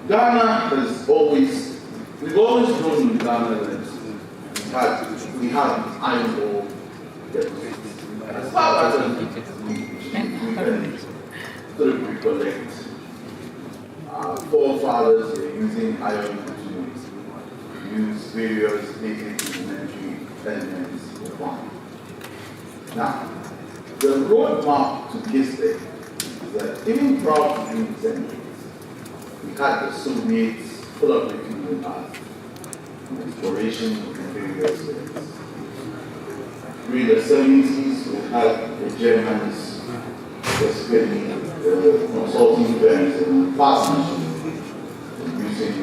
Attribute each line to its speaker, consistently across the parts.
Speaker 1: Ghana has always, we've always known in Ghana that we have iron ore deposits. As far as we can sort of recollect, our forefathers were using iron to use various native elementary elements of farming. Now, the roadmap to this day is that even throughout the 20th century, we had the Soviets collaborating with us in exploration in various ways. During the 70s, we had the Germans participating consulting firms and partnerships using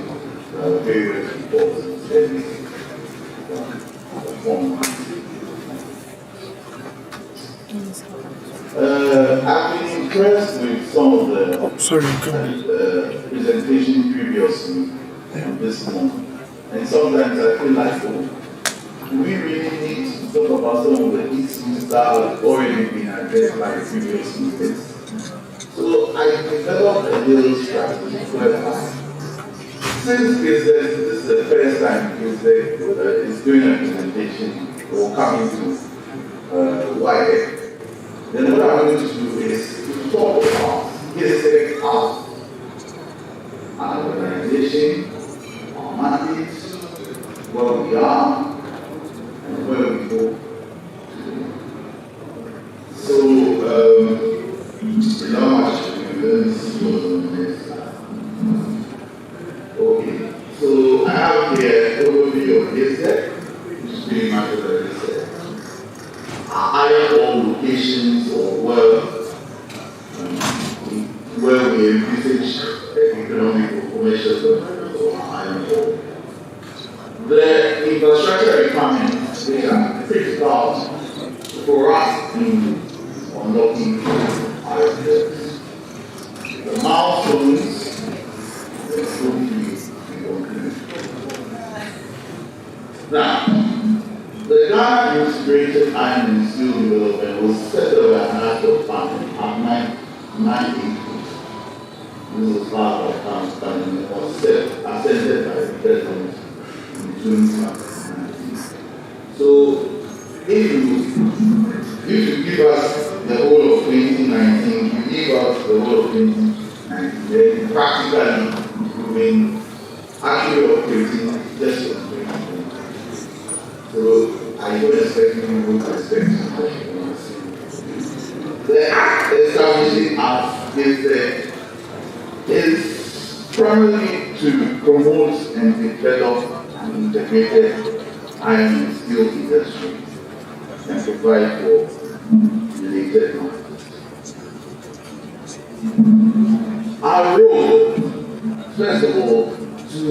Speaker 1: various reports and studies from I've been impressed with some of the presentation previously this month, and sometimes I feel like, do we really need to talk about some of the issues that have already been addressed by previous speakers? So I developed a little strategy whereby, since this is the first time is doing a presentation or coming to WAIC, then what I'm going to do is to talk about history of our organization, our mandate, where we are, and where we go. So, not much to this. Okay, so I have here an overview of history, which is pretty much what I just said. Iron ore locations or where we envisage economic or commercial development of iron ore. The infrastructure requirements, which are critical for us in unlocking iron ore. The milestones will be concluded. Now, the Ghana Integrated Iron and Steel Development was set up as an act of planning at 1980. This was part of our planning and was ascended by the President in 2019. So, if you give us the whole of 2019, you give us the whole of 2019, then practically improving actually operating just on 2020. So I don't expect you to expect too much. The act establishing us is primarily to promote and develop an integrated iron and steel industry and provide for related markets. Our role, first of all, to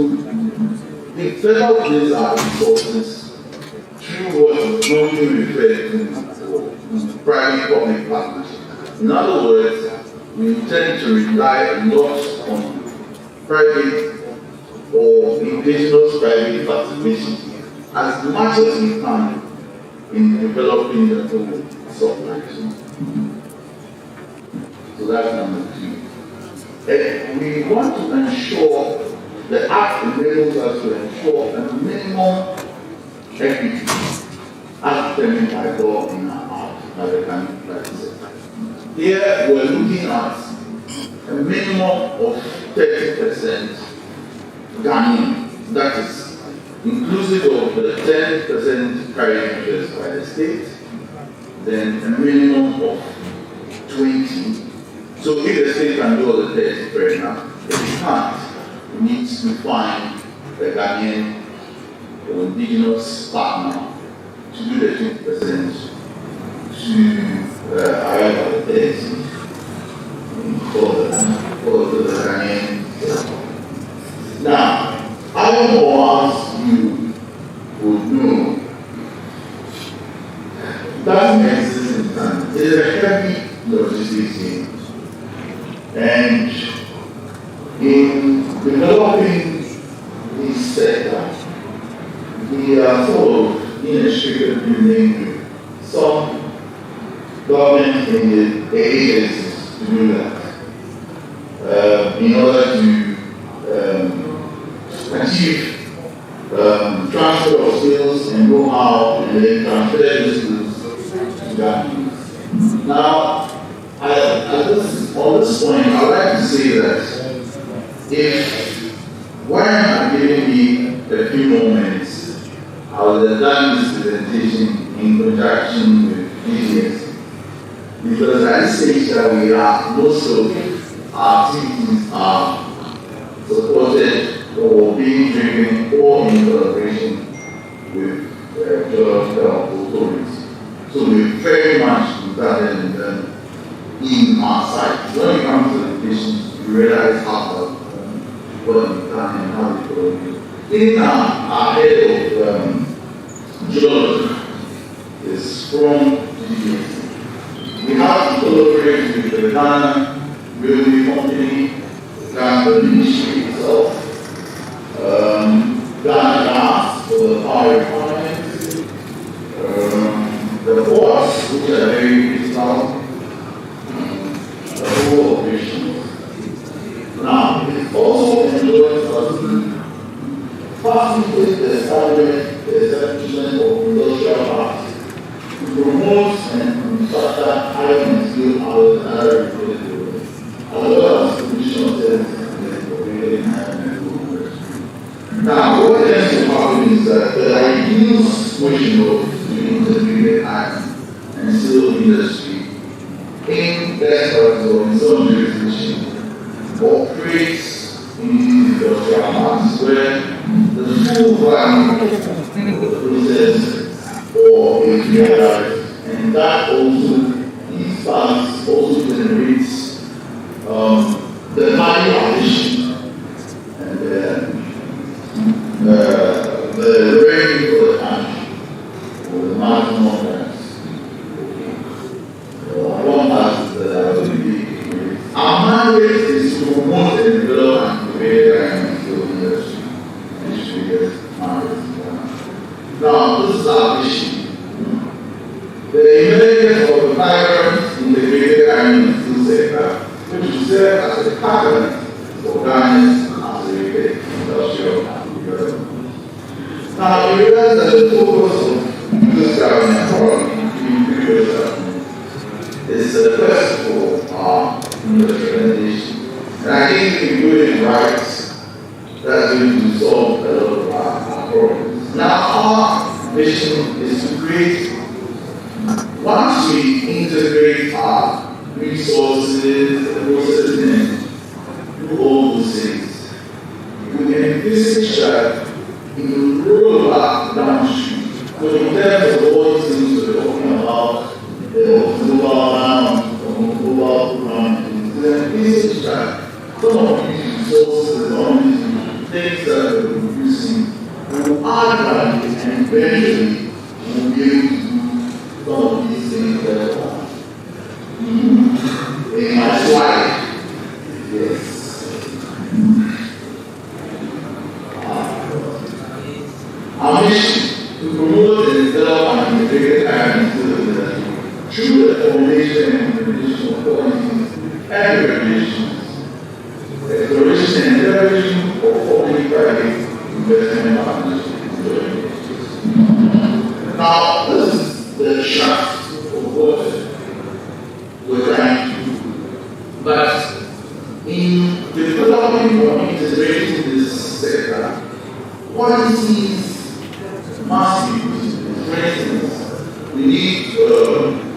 Speaker 1: develop these resources through what is normally referred to as private-public partnership. In other words, we intend to rely a lot on private or indigenous private participation as much as we can in developing the whole supply chain. So that's number two. And we want to ensure, the Act enables us to ensure a minimum equity as determined by law in our Act by the Ghanaian private sector. Here we're looking at a minimum of 30% Ghanaian, that is inclusive of the 10% carried interest by the state, then a minimum of 20. So if the state can do all the 30, fair enough. If it can't, we need to find the Ghanaian or indigenous partner to do the 20% to arrive at the 30 for the Ghanaian. Now, iron ore, as you would know, doesn't exist in time. It is a heavy logistics thing. And in developing this sector, we are sort of inextricably linked with some government in the agencies to do that. in order to achieve transfer of skills and know-how, and then transfer those skills to that. Now, on this point, I'd like to say that when I'm giving me a few moments, I would have done this presentation in conjunction with PDS, because at this stage that we are, most of our activities are supported or being driven or in collaboration with health authorities. So we're very much regarded in our side. When it comes to education, we realize how what we've done and how we collaborate. In our head of geology is from GDS. We have to collaborate with the Ghana Railway Company, Ghana Ministry itself, Ghana Gas for the power requirements, the ports, which are very critical, the whole operation. Now, it also enjoys us to facilitate the establishment of industrial parks to promote and foster high and skilled hours and other related, as well as provision of services and providing high and skilled workers. Now, what tends to happen is that the ideal situation of the integrated iron and steel industry in best practice or in some jurisdictions operates in these industrial parks where the full value of the process or is realized, and that also, these parks also generates the value addition and the revenue for the country or the marginal rents. One part that I will be our mandate is to promote and develop and create an industry. Now, this is our mission. The emergence of the vibrant integrated iron and steel sector, which will serve as a catalyst for Ghana's accelerated industrial development. Now, you realize that the focus of this government probably in previous government is the first for our industrialization. And I think if we do it right, that's going to solve a lot of our problems. Now, our mission is to create, once we integrate our resources, processing, do all those things, we can envisage that it will roll back downstream. So in terms of all these things we're talking about, the global program, we can envisage that some of these resources, some of these things that we're producing will add value, and eventually we'll be able to do some of these things that are in my slide. Yes. Our mission to promote and develop an integrated iron and steel industry through the formulation and implementation of policies and regulations, exploration and evaluation of public-private investment partnerships. Now, this is the chart of what we're trying to do. But in developing or integrating this sector, what it is massive. For instance, we need,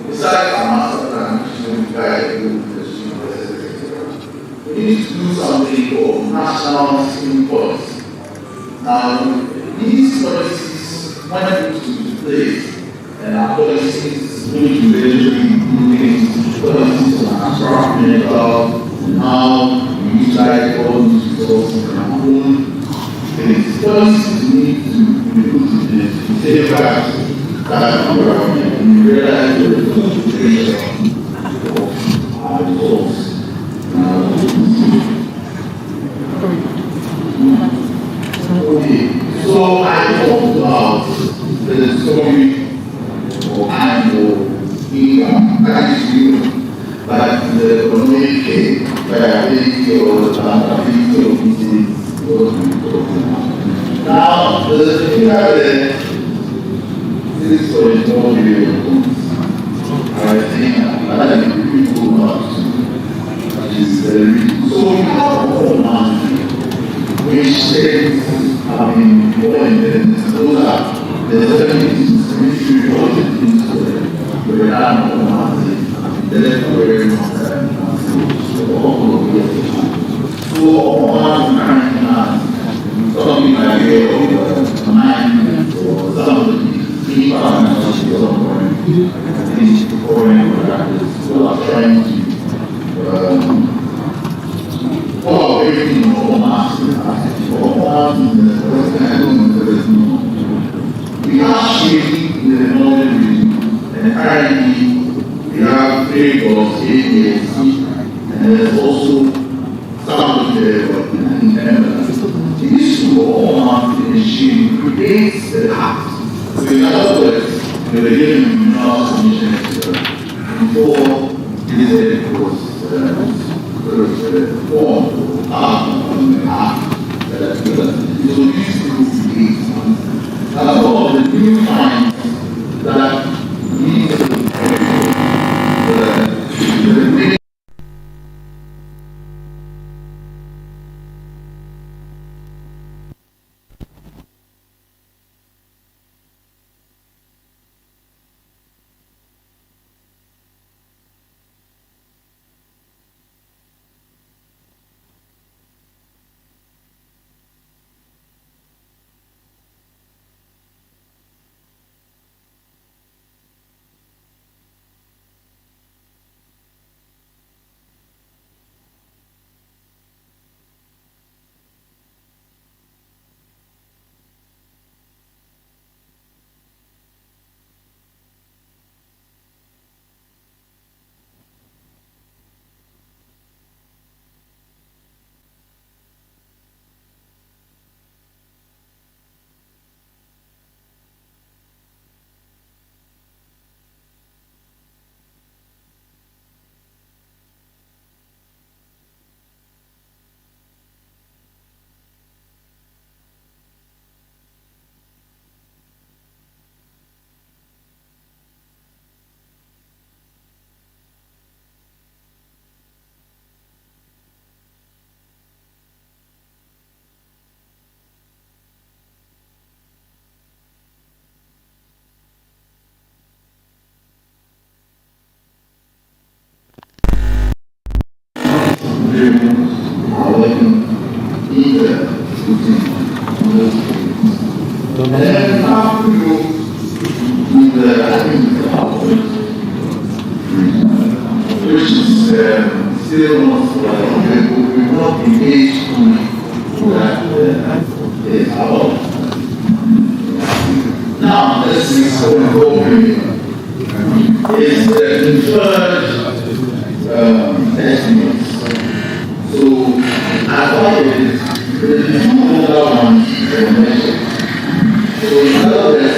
Speaker 1: besides our master plan, which will guide the industry, we need to do something called national scheme policy. Now, these policies, when put into place, and our policies will be eventually including policies on our medical, how we utilize all these resources in our own things. Policies need to be put in place to safeguard that environment and realize the full potential of our resources. Okay, so I talked about the story of Angle Inga, but the economic activity or activity of meeting was now, the thing that this is not really I think that people want is very so we have all money which states have been employed those are the services which we want to do we have all money therefore very long time so all of it so all money something like a mind or somebody keep on somewhere at least foreign practice we are trying to follow everything in all masses we are shaping the technology and currently we have three goals AAC and there's also some of the this to all the machine creates the act. So in other words, the beginning of commission before this was formed on the act. So these people create all of the new finds that need the which is still not we not engaged in that is about. Now, let's see some going is the inferred estimates. So, I thought it is the two other ones mentioned. So, in other words,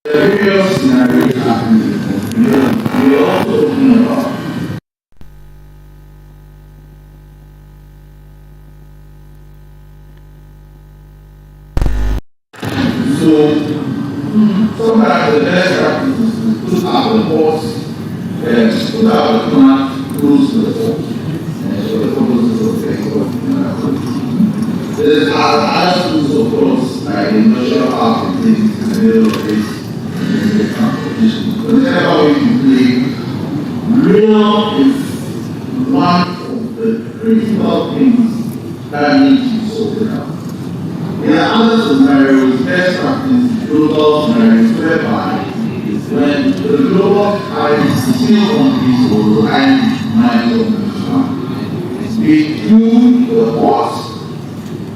Speaker 1: various scenarios happening. We are also talking about. So sometimes the best practice is to put out the box and put out the plant close to the box. And for the purposes of the there's other tools, of course, like the industrial park and things in the middle of this competition. But whenever we play, real is one of the critical things that need to be sorted out. There are other scenarios, best practice, global scenarios, whereby when the global crisis still countries will rely money on the farm, we do the cost,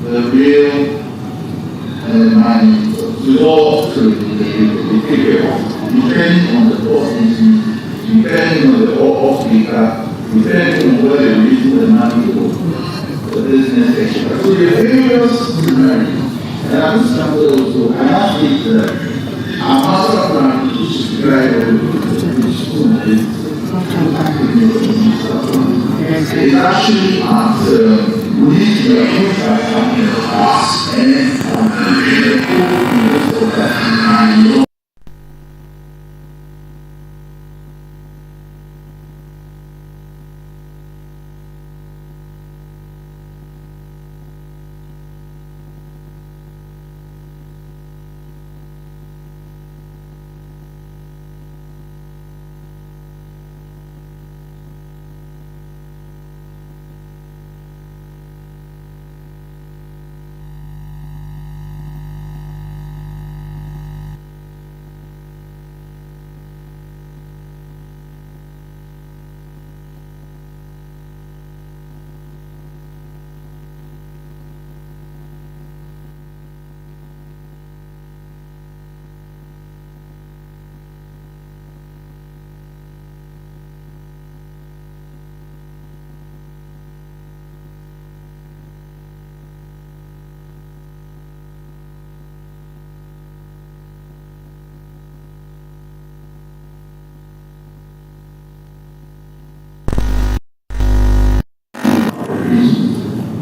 Speaker 1: the real, and the money to all to the figure, depending on the cost issue, depending on the off-speaker, depending on where the reason the money goes. The business extra. So the various scenarios, and I'm also, I have it, our master plan, which is it's actually at we and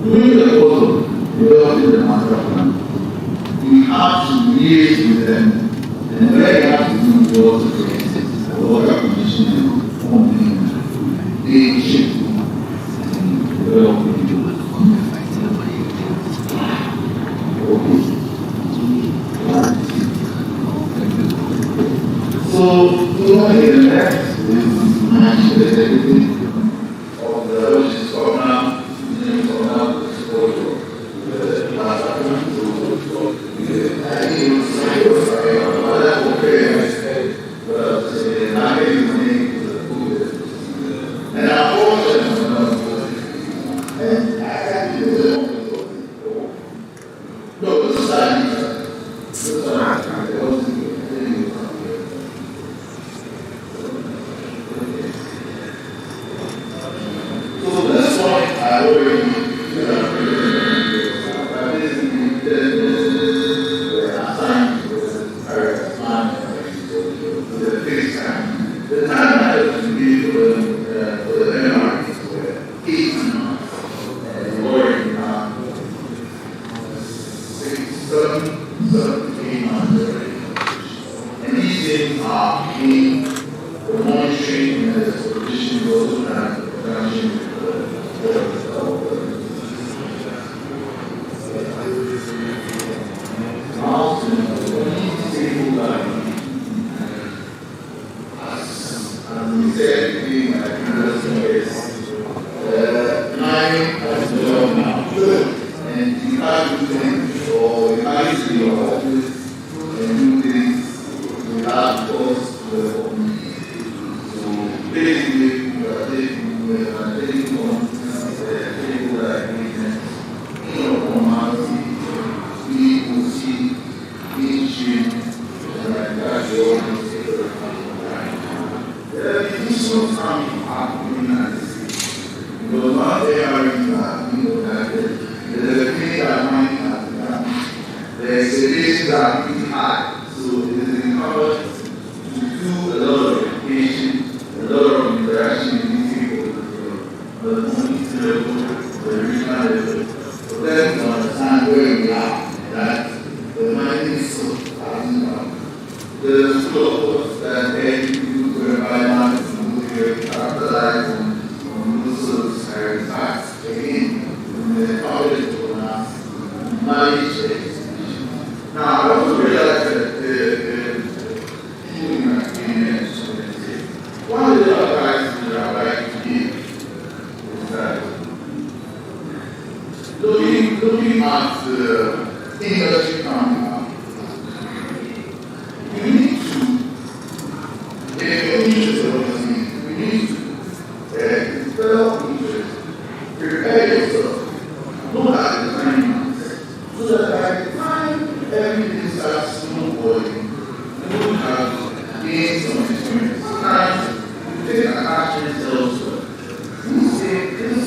Speaker 1: during the course of developing the master plan, we have to liaise with them, and where they have to do water, for instance, water conditioning, pumping, they shape developing. So, the next is everything of the which is now. Because what they are, there's a thing that might for them to understand where we are, that the mining is so the school of that people whereby man is moving capitalize on Muslims and facts again the college to manage it. Now I also realize that one of the advice that I like to give is that looking at the industry coming up, you need to, we need to develop interest, prepare yourself, look at the time, so that by the time everything starts snowballing, you have gained some experience. Sometimes you take an action elsewhere. You say, this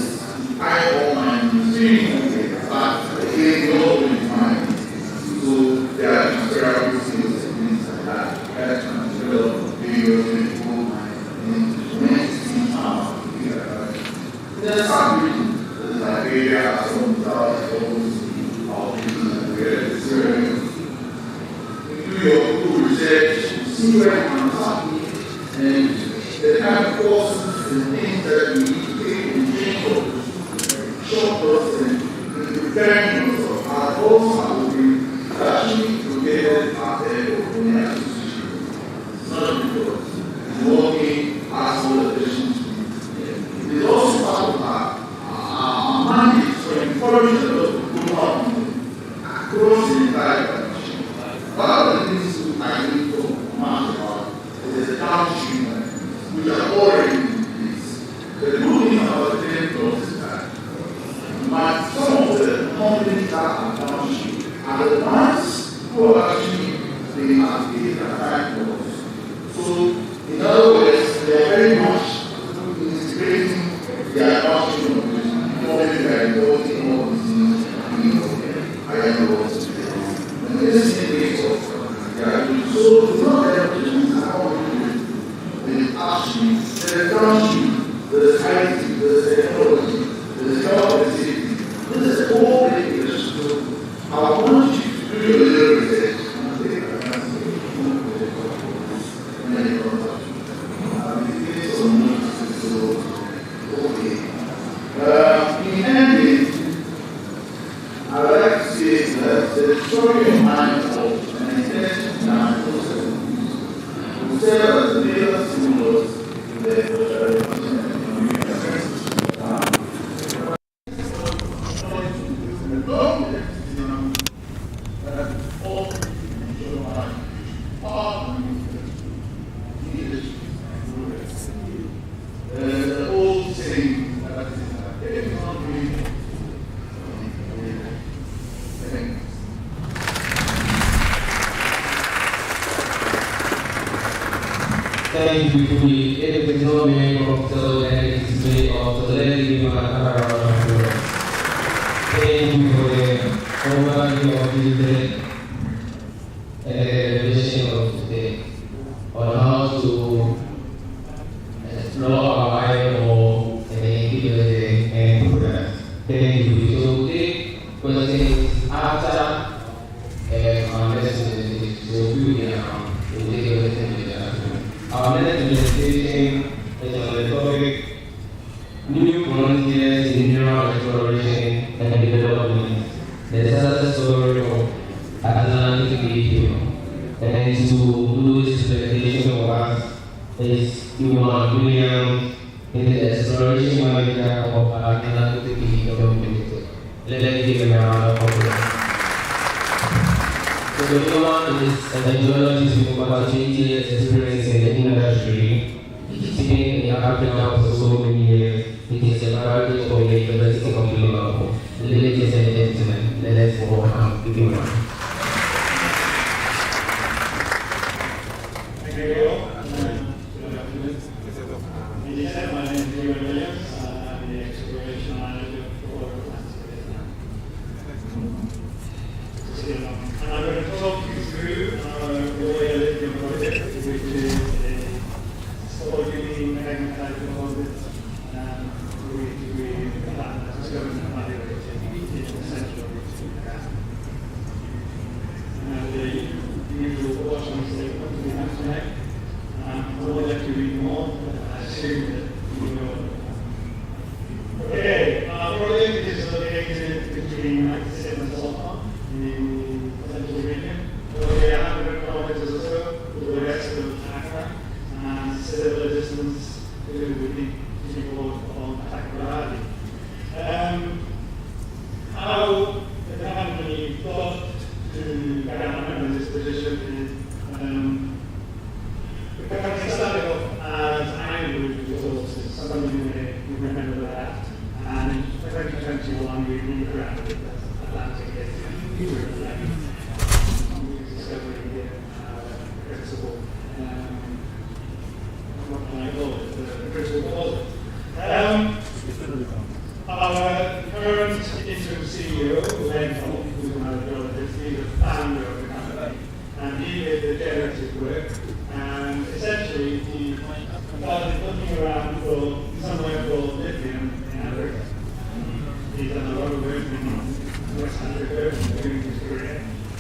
Speaker 1: eyeball mind, seriously, but again, you always mind. So there are transferable skills and things like that. That's transferable videos, people, and many power. There's some reason. There's Liberia, some thousands, all these various areas. You do your good research, you see where it comes up, and the kind of courses and things that you need to take in change short courses and preparing yourself are also actually located at the institution. It's not because it's working as well efficiently. It is also part of our mandate to encourage the local people across the entire country. One of the things I need to comment about is the downstream, which are already in place. The good thing about the training process is that some of the companies that are downstream are the ones who are actually being activated at time course. So, in other words, they are very much integrating their downstream operation before they are involving all these higher levels. And this is the case of so it's not that how we do it. It's actually the downstream, the society, the technology, the health and safety. This is all the English. So I want you to do your little research. In ending, I would like to say that the story of mind of an intention now will serve as a major stimulus in the
Speaker 2: Thank you for the economic of the energy of the lady. Thank you for the overview of the vision of today on how to explore our IO and the end product. Thank you. So today, because after our lesson is our next presentation is on the topic New Frontiers in Neural Exploration and Development, the success story of Atlantic Radio. And to do this presentation for us is Iwan Williams, the Exploration Manager of Atlantic Radio. Let's give him a round of applause. So Iwan is a geologist with over 20 years experience in the industry. He's been in Africa for so many years. He is a graduate of the University of Liverpool. Ladies and gentlemen, let's welcome Iwan.
Speaker 3: Thank you all. Good afternoon. As you said, my name is Iwan Williams. I'm the Exploration Manager for and I'm going to talk you through our WAIC project, which is a soil-unique magnetite deposit, which we plan as discovered and evaluated in the central to government in this position is the company started off as Ironwood Resources. Some of you may remember that. And in 2021, we rebranded as Atlantic Gateway. Discovery principal. What can I call it? The principal deposit. Our current interim CEO, Lenko, who's another relative, he's the founder of the company, and he did the generative work. And essentially, he started looking around for somewhere called lithium in Africa. He's done a lot of work in West Africa during his career,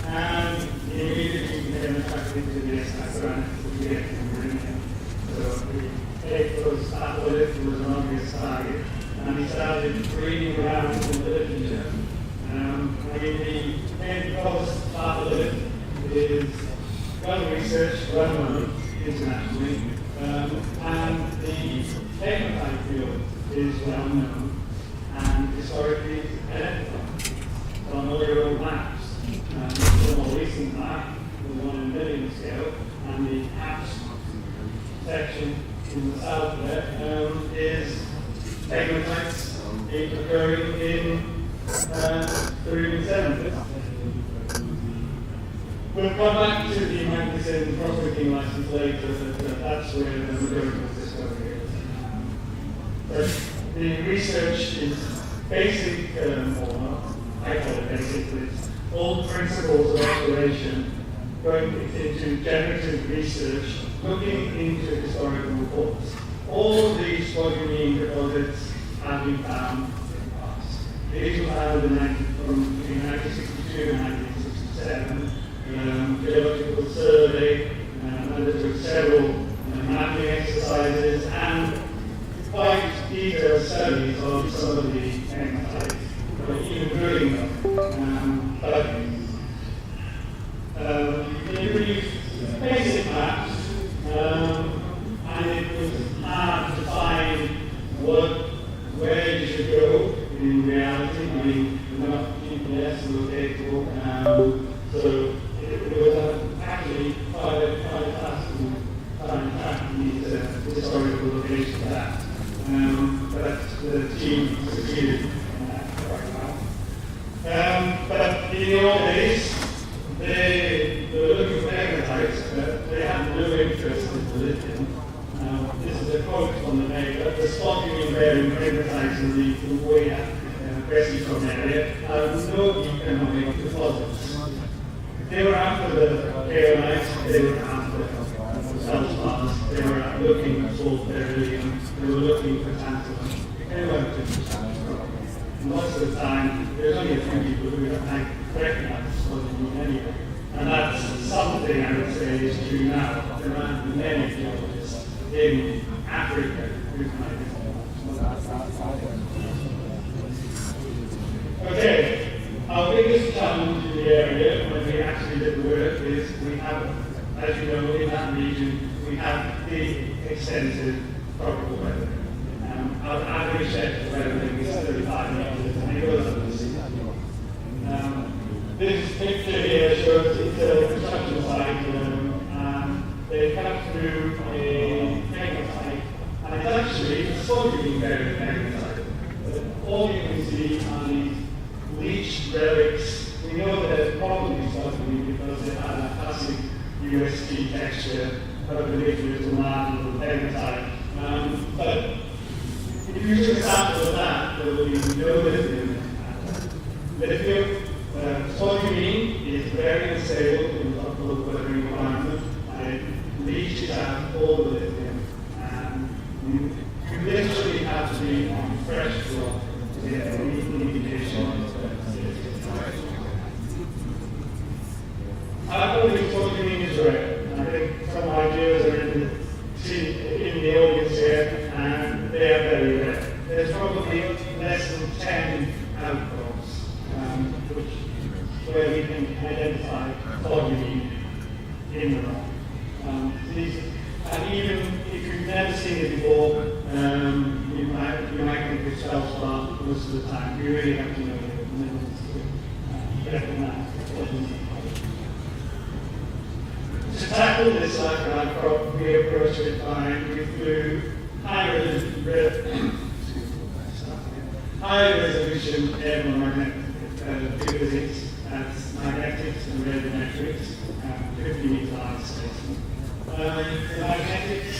Speaker 3: and he immediately became attracted to the background to get from uranium. So it was after it was an obvious target, and he started reading around in the literature. The main cause after it is well researched, well known internationally, and the hematite field is well known and historically identified on all your old maps. The more recent map, the 1 in a million scale, and the apps section in the south there is hematite occurring in the Ruben sediment. We'll come back to the magazine prospecting license later, but that's where the majority of the discovery is. But the research is basic, or I call it basic, it's old principles of exploration going into generative research, looking into historical reports. All these spodumene deposits have been found in the past. These were found from between 1962 and 1967. Geological survey undertook several mapping exercises and quite detailed studies of some of the hematite, even drilling them. They produced basic maps, and it was hard to find where you should go in reality. I mean, enough GPS locatable, so it was actually quite a task to try and track these historical locations at. But the team succeeded in that quite well. But in the old days, they were looking for hematite, but they had no interest in the lithium. This is a quote from the paper: the spodumene bearing hematite in the WAIC area have no economic deposits. They were after the kaolite, they were after feldspars, they were looking for beryllium, they were looking for tantalum. They weren't interested. Most of the time, there's only a few people who recognize spodumene anyway. And that's something I would say is true now. There aren't many geologists in Africa who can Okay, our biggest challenge in the area when we actually did the work is we have, as you know, in that region, we have big, extensive probable weathering. Our average depth of weathering is 35 meters, and it goes up to 60. This picture here shows it's a construction site, and they cut through a hematite, and it's actually a spodumene bearing hematite. All you can see are these leached relics. We know that it's probably spodumene because it had a classic UST texture, perpendicular to marble with hematite. But if you took a sample of that, there will be no lithium. Lithium, spodumene is very unstable in the local weathering environment, and it leaches out all the lithium. And you literally have to be on fresh rock to get any indication. I believe spodumene is rare. I think some ideas are in the audience here, and they are very rare. There's probably less than 10 outcrops where we can identify spodumene in the rock. And even if you've never seen it before, you might think it's feldspar most of the time. You really have to know the minerals to recognize spodumene. started this lifetime crop, we approached it by we flew high resolution aerodynamic geophysics as magnetics and radiometrics, 50-meter high space. The magnetics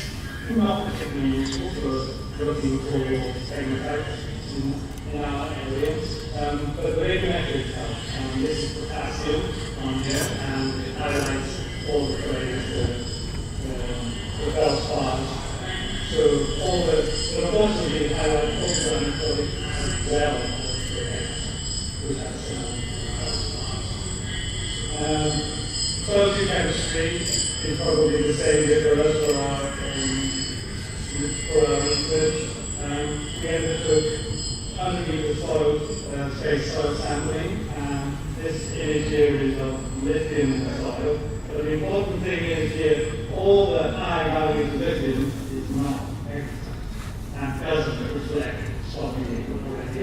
Speaker 3: are not particularly useful for looking for pegmatites in our areas, but the radiometrics help. This is potassium on here, and it highlights all the ways the feldspars. So all the, but unfortunately, it highlights all the granitoic as well as the X, which has Quality chemistry is probably the same here for us for our research. We undertook underneath the soil, space soil sampling, and this image here is of lithium in the soil. But the important thing is here, all the high values of lithium is not extra and doesn't reflect spodumene already.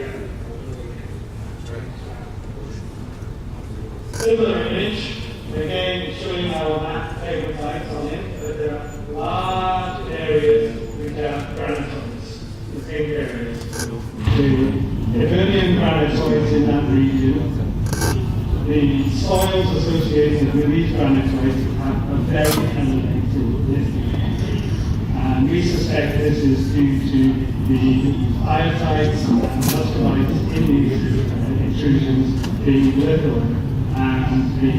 Speaker 3: Similar image. Again, showing our map pegmatites on it, but there are large areas which are granitoids, the same areas. The Hibernian granitoids in that region, the soils associated with these granitoids have a very elevated lithium. And we suspect this is due to the biocides and muscolites in these intrusions being little, and the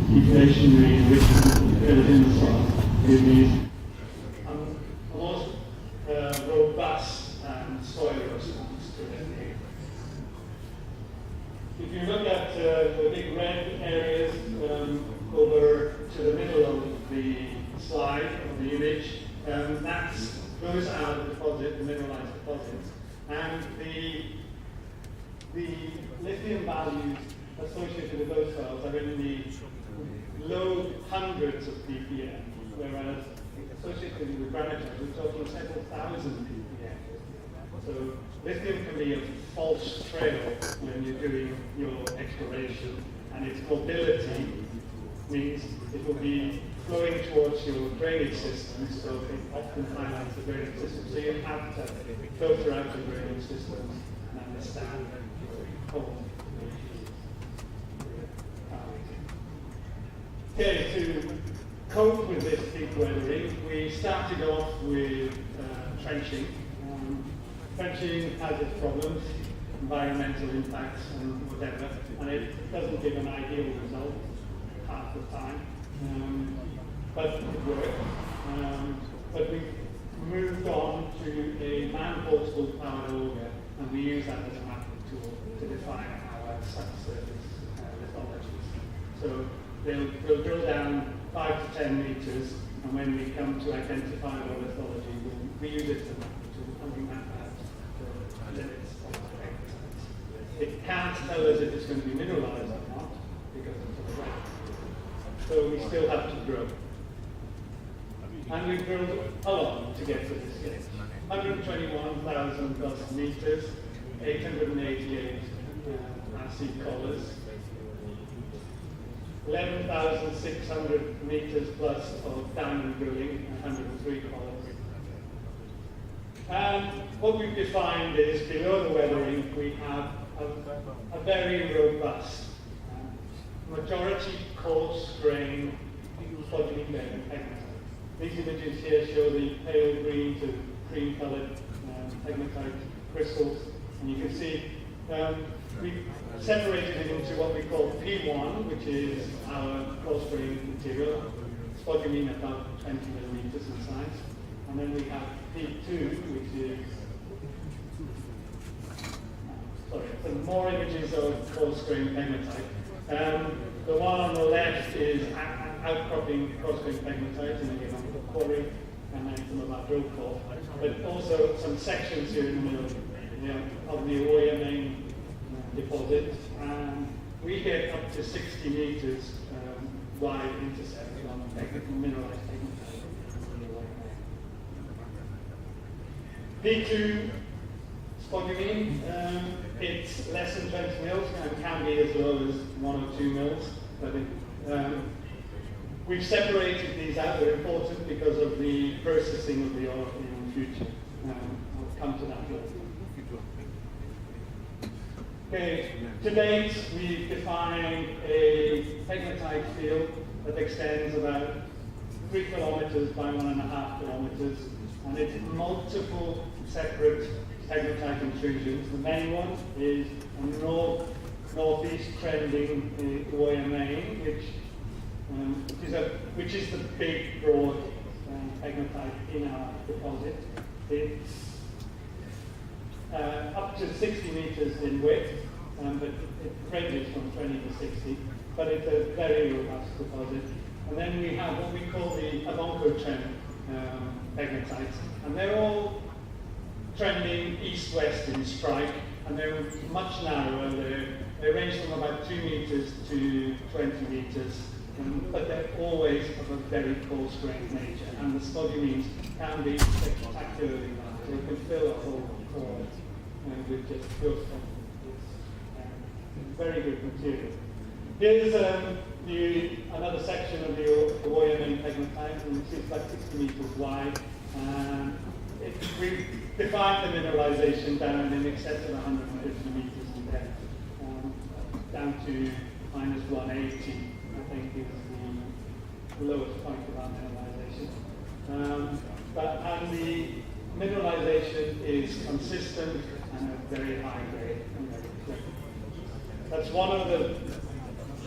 Speaker 3: deflationary enrichment built in the soil with these most robust soil response to it. If you look at the big red areas over to the middle of the slide, of the image, those are the deposit, the mineralized deposits. And the lithium values associated with those soils are in the low hundreds of ppm, whereas associated with granite, we're talking several thousand ppm. So lithium can be a false trail when you're doing your exploration, and its mobility means it will be flowing towards your drainage system, so it often highlights the drainage system. So you have to filter out the drainage systems and understand Okay, to cope with this deep weathering, we started off with trenching. Trenching has its problems, environmental impacts and whatever, and it doesn't give an ideal result half the time, but it worked. But we moved on to a man-portable powered auger, and we use that as a mapping tool to define our subsurface lithologies. So they'll drill down 5 to 10 meters, and when we come to identify our lithology, we use it as a mapping tool, and we map out the limits of the pegmatites. It can't tell us if it's going to be mineralized or not, because it's on the right. So we still have to drill. And we've drilled a lot to get to this stage. 121,000 plus meters, 888 RC collars, 11,600 meters plus of diamond drilling, 103 collars. And what we've defined is below the weathering, we have a very robust, majority coarse grain spodumene pegmatite. These images here show the pale green to cream colored pegmatite crystals, and you can see we separated it into what we call P1, which is our coarse grain material, spodumene about 20 millimeters in size, and then we have P2, which is some more images of coarse grain pegmatite. The one on the left is outcropping coarse grain pegmatite, and again on the quarry, and then some of our drill core, but also some sections here in the middle of the WAIMM deposit, and we get up to 60 meters wide intercept on mineralized pegmatite. P2 spodumene, it's less than 20 mils and can be as low as 1 or 2 mils, but We've separated these out. They're important because of the processing of the ore in the future. I'll come to that later. Okay, to date, we've defined a pegmatite field that extends about 3 kilometers by 1.5 kilometers, and it's multiple separate pegmatite intrusions. The main one is a northeast trending WAIMM, which is the big, broad pegmatite in our deposit. It's up to 60 meters in width, but it ranges from 20 to 60, but it's a very robust deposit. And then we have what we call the Avonco trend pegmatites, and they're all trending east-west in strike, and they're much narrower. They range from about 2 meters to 20 meters, but they're always of a very coarse-grained nature, and the spodumene can be spectacularly large. They can fill a whole core with just pure spodumene. It's very good material. Here's another section of the WAIMM pegmatite, and it's about 60 meters wide. We've defined the mineralization down in excess of 150 meters in depth, down to minus 180, I think, is the lowest point of our mineralization. And the mineralization is consistent and a very high grade and very clear. That's one of the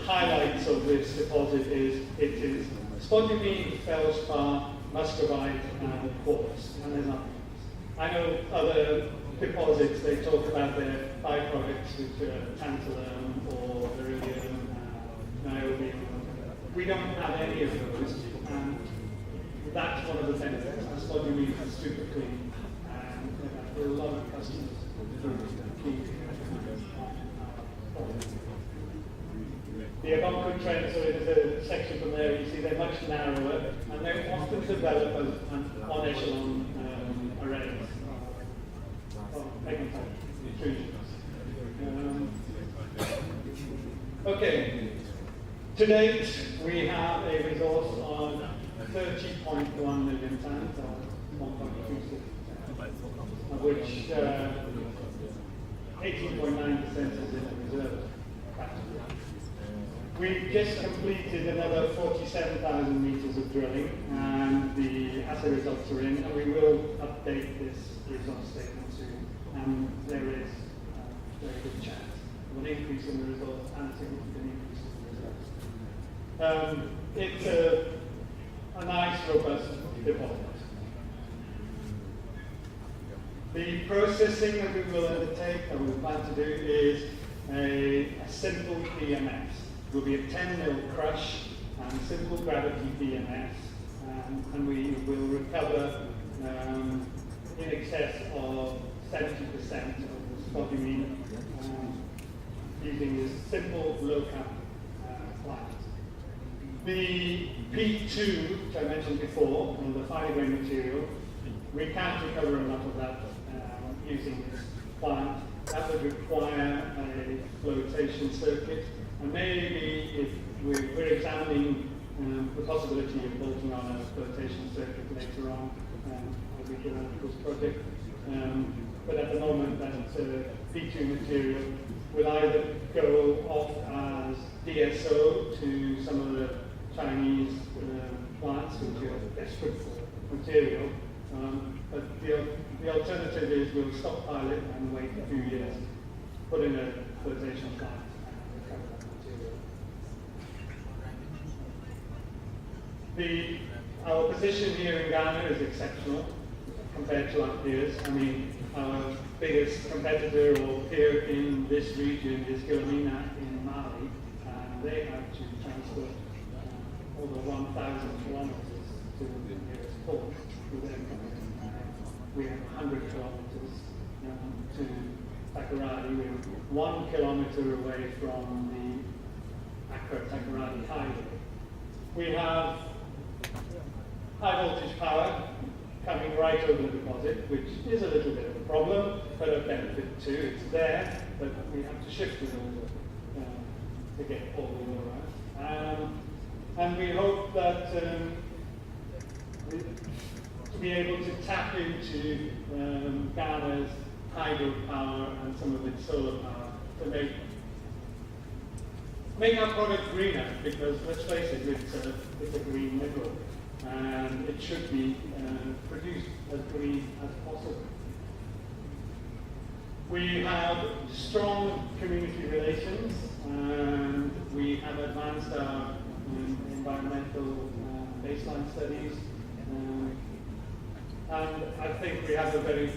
Speaker 3: highlights of this deposit. It is spodumene, feldspar, muscovite, and quartz, and there's nothing else. I know other deposits, they talk about their byproducts, which are tantalum or beryllium, niobium. We don't have any of those, and that's one of the benefits. The spodumene is super clean, and there are a lot of customers who are keen to the Avonco trend, so there's a section from there, you see they're much narrower, and they often develop as an on-echelon arrays of pegmatite intrusions. Okay, to date we have a resource on 30.1 million tons, or 1.26, of which 18.9% is in the reserve. We've just completed another 47,000 meters of drilling, and the assay results are in, and we will update this resource statement soon. And there is a very good chance of an increase in the resource and a significant increase in the reserves. It's a nice, robust deposit. The processing that we will undertake, that we plan to do, is a simple BMS. It will be a 10 mil crush and simple gravity BMS, and we will recover in excess of 70% of the spodumene using this simple low-cap plant. The P2, which I mentioned before, the finer grain material, we can't recover a lot of that using this plant. That would require a flotation circuit. And maybe if we're examining the possibility of bolting on a flotation circuit later on as we develop this project. But at the moment, that P2 material will either go off as DSO to some of the Chinese plants which are desperate for material. But the alternative is we'll stockpile it and wait a few years, put in a flotation plant. Our position here in Ghana is exceptional compared to our peers. I mean, our biggest competitor or peer in this region is Gilomina in Mali, and they have to transport over 1,000 kilometers to the nearest port with their company. We have 100 kilometers to Takoradi. We're 1 kilometer away from the Accra-Takoradi highway. We have high voltage power coming right over the deposit, which is a little bit of a problem, but a benefit too. It's there, but we have to shift it over to get all the way around. And we hope that to be able to tap into Ghana's hydropower and some of its solar power to make our product greener, because let's face it, it's a green mineral, and it should be produced as green as possible. We have strong community relations, and we have advanced our environmental baseline studies, and I think we have a very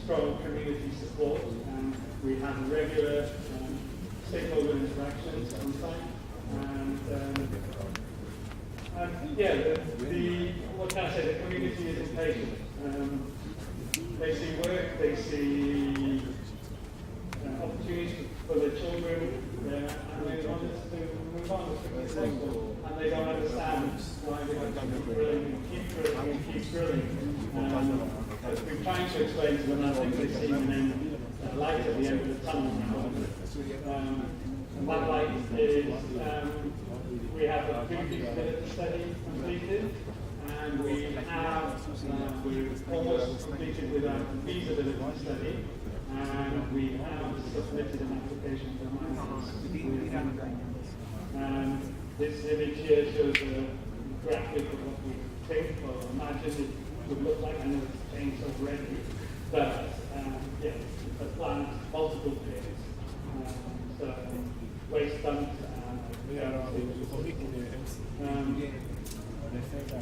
Speaker 3: strong community support, and we have regular stakeholder interactions on site, and yeah, what can I say, the community is impatient. They see work, they see opportunities for their children, and they want us to move on as quickly as possible. And they don't understand why we have to keep drilling and keep drilling and keep drilling. But we're trying to explain to them, I think they see an light at the end of the tunnel now. And that light is, we have a pre-feasibility study completed, and we're almost completed with our feasibility study, and we have submitted an application for mining. And this image here shows a graphic of what we think or imagine it would look like. I know it's changed already, but yeah, the plant, multiple pits, so waste dumps,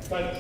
Speaker 3: but